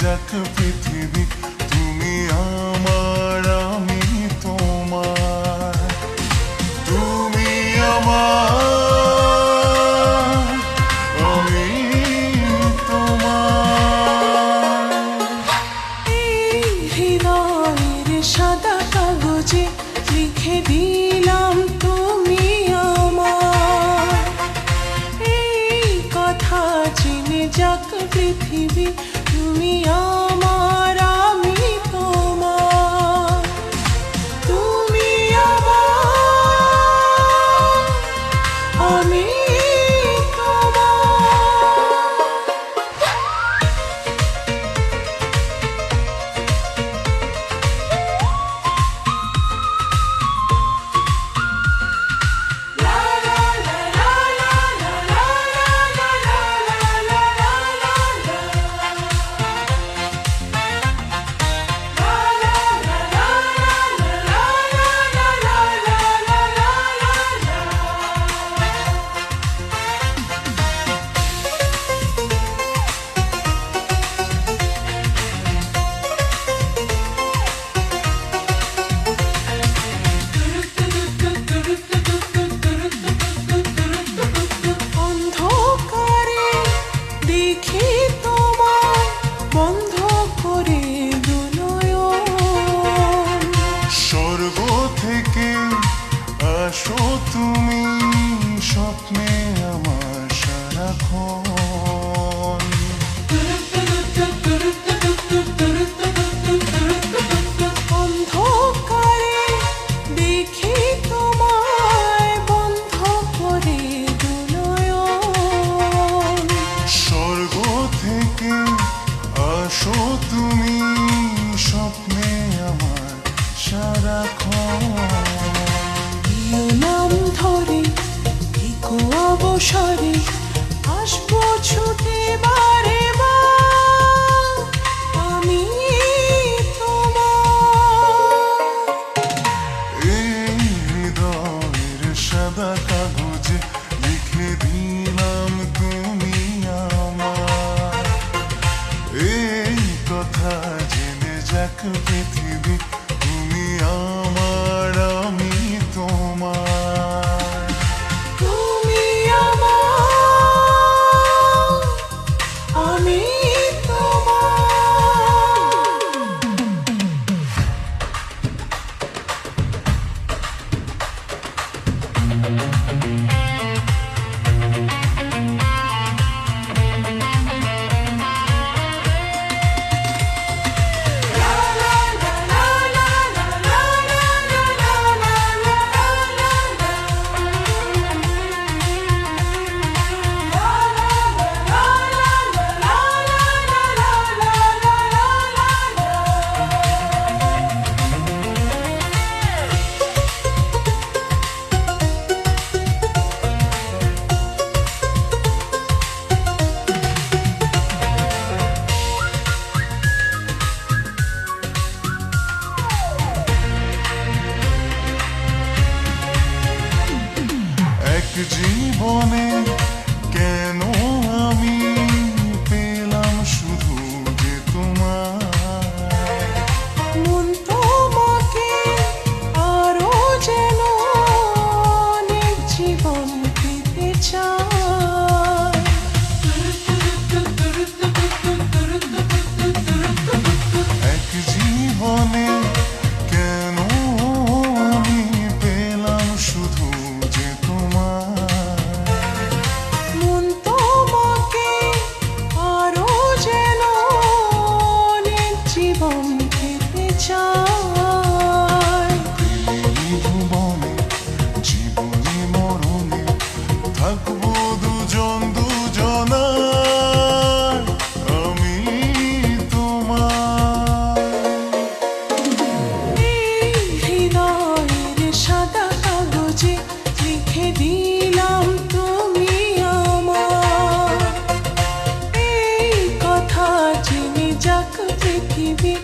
যাক পৃথিবী, তুমি আমার আমি তোমার, তুমি আমার আমি তোমার। এই হৃদয়ের সাদা কাগজে লিখে দিলাম তুমি আমার, এই কথা জেনে যাক পৃথিবী, তুমি আমার আমি তোমার, তুমি আমার আমি আসো তুমি স্বপ্নে আমার সারাক্ষণ, অন্ধকারে দেখি তোমায় বন্ধ করে দু নয়ন, স্বর্গ থেকে আসো তুমি স্বপ্নে আমার সারাক্ষণ। নাম ধরে ইকো অবসরে আসবো ছুটে বারে বার, আমি তোমার। এই হৃদয়ের সাদা কাগজে লিখে দিলাম তুমি আমার, এই কথা জেনে যাক পৃথিবী, তুমি আমার আমি তোমার, তুমি আমার আমি জীবনে কেন আমি পেলাম শুধু যে তোমার, মন তোমাকে আরো যেন অনেক জীবন পেতে চায়, এক জীবনে কেন আমি পেলাম শুধু যে তোমার, মন তোমাকে আরো যেন অনেক জীবন পেতে চায়, ভুবনে জীবনে মরণে থাকবো দুজন দুজনার, আমি তোমার। এই হৃদয়ের সাদা কাগজে লিখে দিলাম তুমি আমার, এই কথা জেনে যাক পৃথিবী,